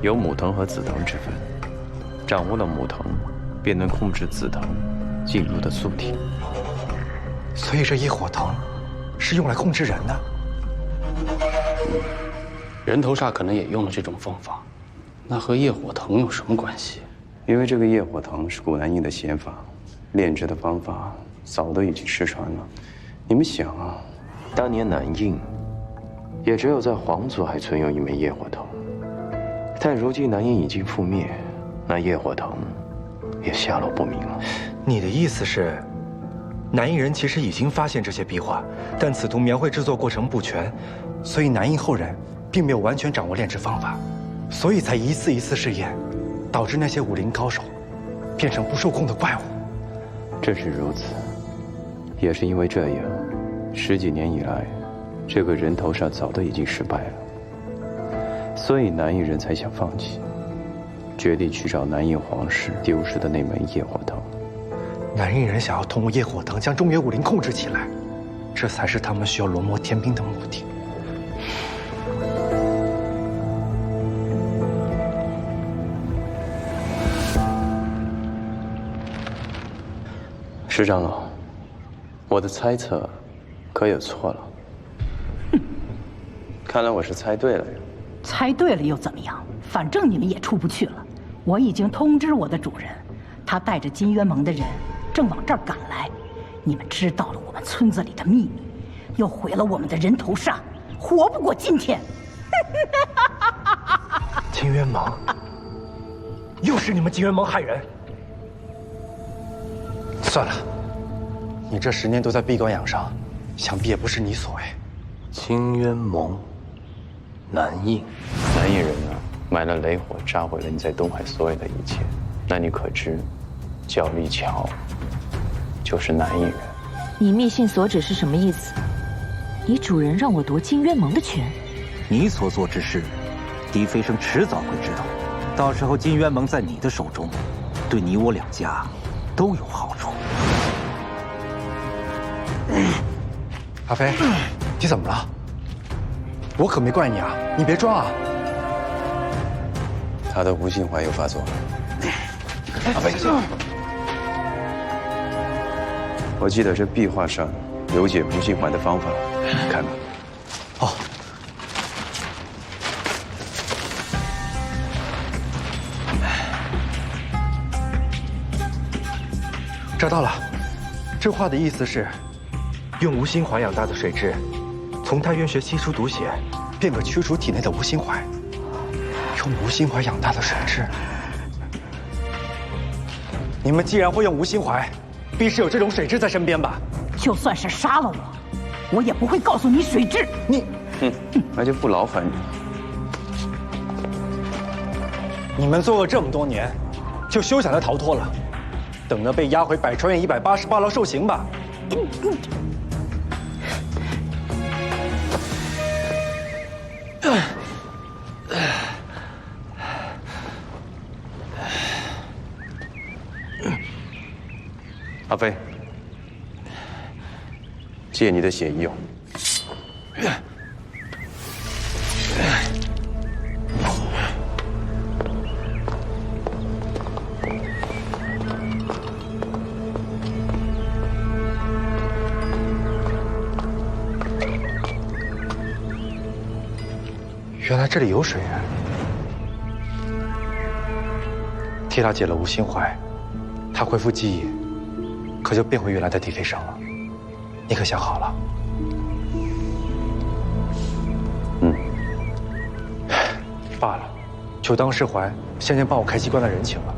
有母藤和子藤之分。掌握了母藤，便能控制子藤进入的素体。
所以这业火藤是用来控制人的。
人头煞可能也用了这种方法，那和业火藤有什么关系？
因为这个业火藤是古南印的邪法，炼制的方法早都已经失传了。你们想啊，当年南印也只有在皇族还存有一枚业火藤，但如今南印已经覆灭，那业火藤也下落不明了。
你的意思是，南印人其实已经发现这些壁画，但此图描绘制作过程不全，所以南印后人并没有完全掌握炼制方法，所以才一次一次试验，导致那些武林高手变成不受控的怪物。
正是如此，也是因为这样，10几年以来，这个人头煞早都已经失败了，所以南印人才想放弃，决定去找南印皇室丢失的那枚业火藤。
南印人想要通过业火藤将中原武林控制起来，这才是他们需要罗摩天兵的目的。
石长老，我的猜测可有错了？看来我是猜对了呀。
猜对了又怎么样？反正你们也出不去了。我已经通知我的主人，他带着金渊盟的人正往这儿赶来。你们知道了我们村子里的秘密，又毁了我们的人头煞，活不过今天。
金渊盟，又是你们金渊盟害人。算了，你这10年都在闭关养伤，想必也不是你所为。
金渊盟，南印人啊，买了雷火，炸毁了你在东海所有的一切。那你可知，焦立桥就是南印人。
你密信所指是什么意思？你主人让我夺金渊盟的权？
你所做之事，狄飞升迟早会知道。到时候金渊盟在你的手中，对你我2家都有好处。
阿飞，你怎么了？我可没怪你啊，你别装啊！
他的无心怀又发作了。
阿飞，
我记得这壁画上有解无心怀的方法，你看看。
哦。找到了，这话的意思是，用无心怀养大的水蛭，从太渊穴吸出毒血，便可驱除体内的无心怀。用无心怀养大的水蛭，你们既然会用无心怀，必是有这种水蛭在身边吧？
就算是杀了我，我也不会告诉你水蛭。
那就不劳烦你。
你们作恶这么多年，就休想再逃脱了。等着被押回百川院188牢受刑吧。
阿飞，借你的血衣用。
原来这里有水源。替他解了无心怀，他恢复记忆，可就变回原来的狄飞升了。你可想好了？罢了，就当释怀先前帮我开机关的人情了。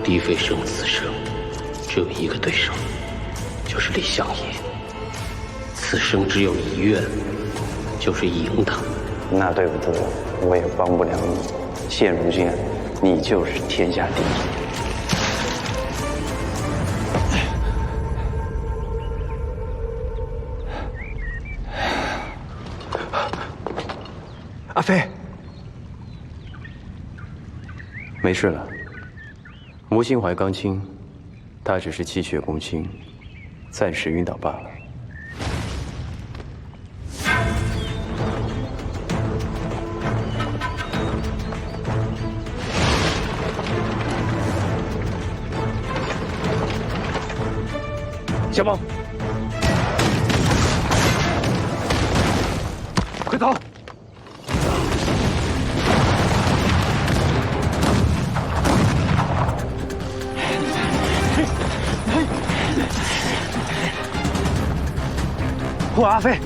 狄飞生此生只有一个对手，就是李相夷。此生只有一愿，就是赢他。
那对不住，我也帮不了你。现如今，你就是天下第一。
阿飞，
没事了。吴心怀刚清，他只是气血攻心，暂时晕倒罢了。
小宝，快走！护阿飞！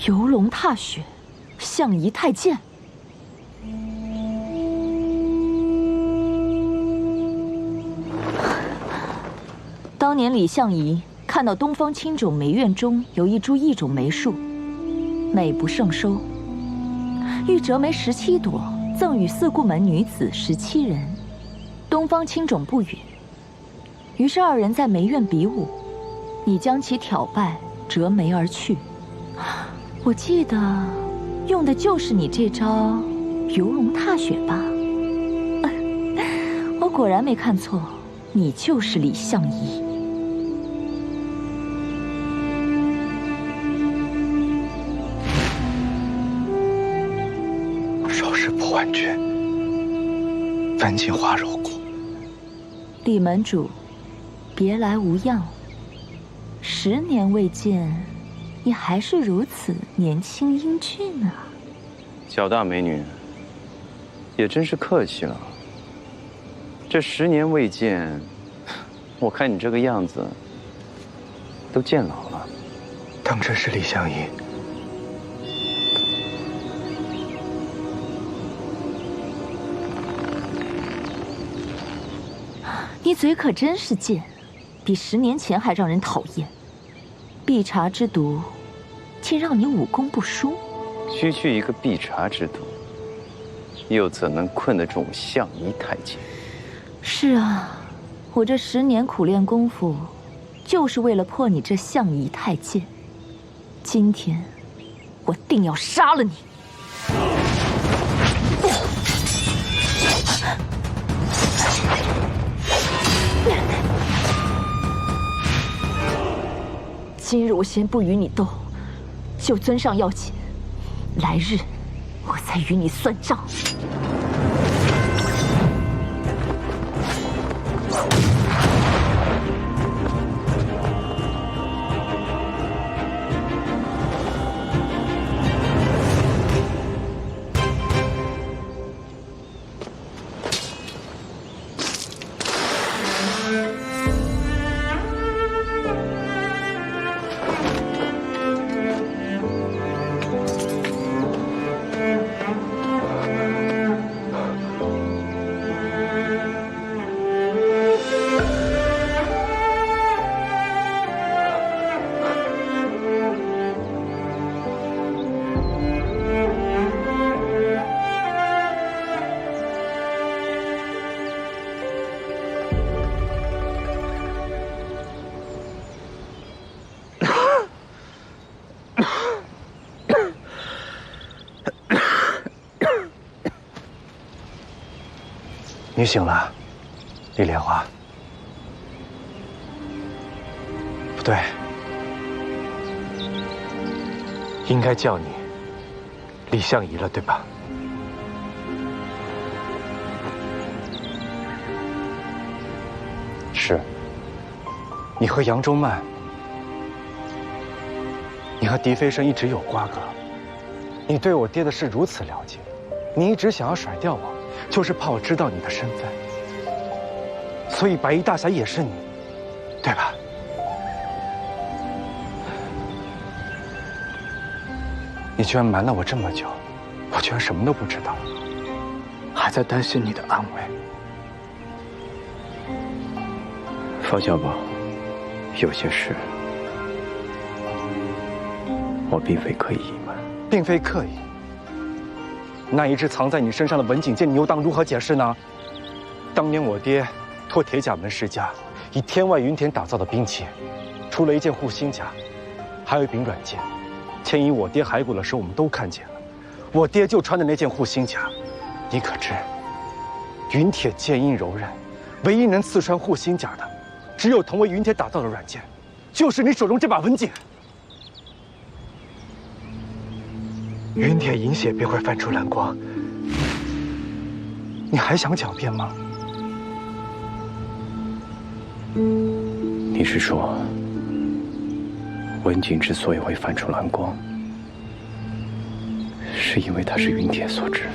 游龙踏雪，相夷太监。当年李相夷看到东方青冢梅院中有一株异种梅树，美不胜收，欲折梅17朵，赠与四顾门女子17人。东方青冢不允，于是二人在梅院比武，你将其挑败，折梅而去。我记得用的就是你这招游龙踏雪吧？我果然没看错，你就是李相夷。
饶是破万军，凡进花肉骨。
李门主，别来无恙。10年未见，你还是如此年轻英俊啊！
小大美女，也真是客气了。这10年未见，我看你这个样子，都见老了。
当真是李相夷？
你嘴可真是贱，比10年前还让人讨厌。碧茶之毒，竟让你武功不输。
区区一个碧茶之毒，又怎能困得住相夷太监？
是啊，我这10年苦练功夫，就是为了破你这相夷太监。今天，我定要杀了你！今日我先不与你斗，就尊上要紧，来日我再与你算账。
你醒了，李莲花。不对，应该叫你李相夷了，对吧？是。你和杨州曼，你和狄飞生一直有瓜葛，你对我爹的事如此了解，你一直想要甩掉我，就是怕我知道你的身份。所以白衣大侠也是你，对吧？你居然瞒了我这么久，我居然什么都不知道，还在担心你的安危。
方小宝，有些事我并非刻意隐瞒，
并非刻意。那一直藏在你身上的文景剑，你又当如何解释呢？当年我爹托铁甲门世家，以天外云田打造的兵器，除了一件护心甲，还有一柄软剑。牵引我爹骸骨的时候，我们都看见了。我爹就穿的那件护心甲，你可知？云铁剑硬柔韧，唯一能刺穿护心甲的，只有同为云铁打造的软剑，就是你手中这把文剑。云铁饮血便会泛出蓝光，你还想狡辩吗？
你是说，文景之所以会泛出蓝光，是因为它是云铁所制？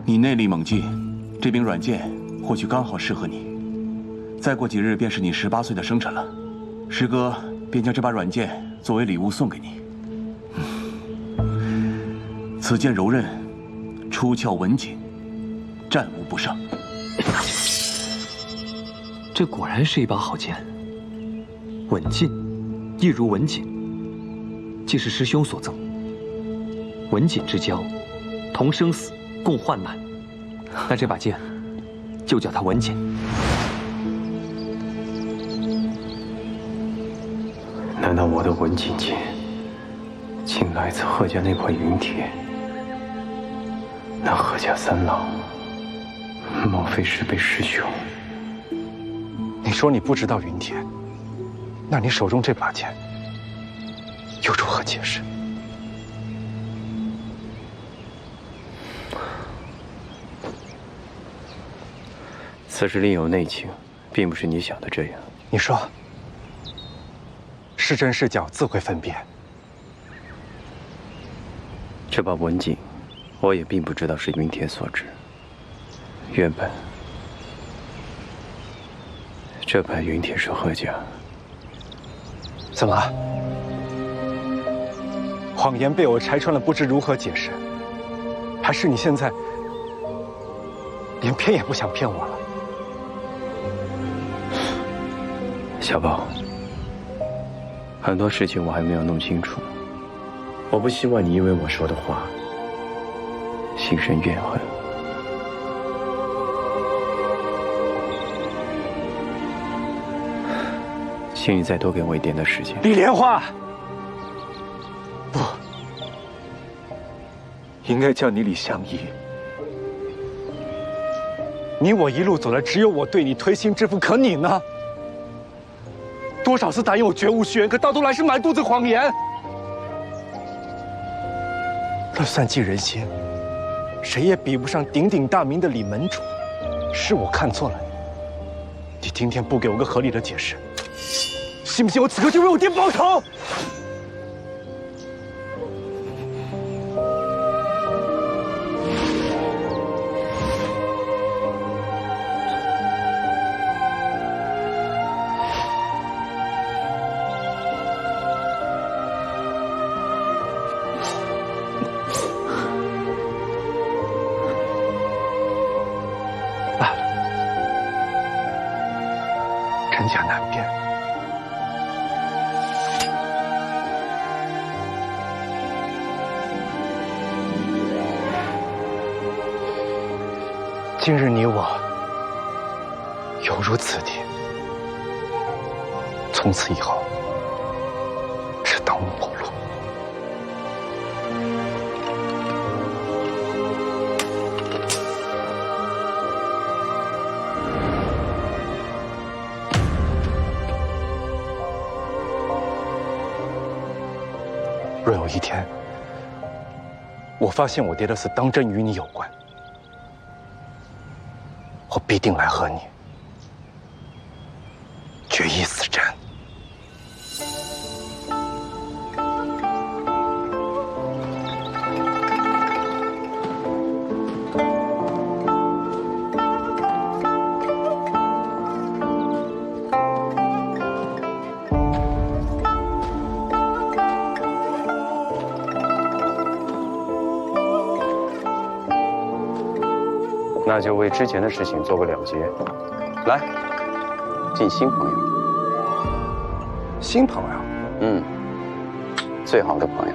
你内力猛进，这柄软剑或许刚好适合你。再过几日便是你18岁的生辰了，师哥便将这把软剑作为礼物送给你。此剑柔韧，出鞘文景，战无不胜。
这果然是一把好剑，稳劲，亦如文锦，既是师兄所赠。文锦之交，同生死，共患难。那这把剑，就叫它文锦。
难道我的文锦剑，竟来自贺家那块云铁？那贺家三郎，莫非是被师兄？
你说你不知道云铁，那你手中这把剑又如何解释？
此事另有内情，并不是你想的这样。
你说，是真是假，自会分辨。
这把文锦，我也并不知道是云铁所制。原本，这把云铁是贺家。
怎么？谎言被我拆穿了，不知如何解释？还是你现在连骗也不想骗我了？
小宝，很多事情我还没有弄清楚，我不希望你因为我说的话心生怨恨。请你再多给我一点的时间。
李莲花，不，应该叫你李相夷。你我一路走来，只有我对你推心置腹，可你呢？多少次答应我绝无虚言，可到头来是满肚子谎言。论算计人心，谁也比不上鼎鼎大名的李门主。是我看错了你，你今天不给我个合理的解释，信不信我此刻就为我爹报仇？真假难辨，今日你我犹如此地，从此以后只当陌路。
若有一天，我发现我爹的死当真与你有关，我必定来和你决一死战。
那就为之前的事情做个了结。来，敬新朋友。
新朋友？
嗯，最好的朋友。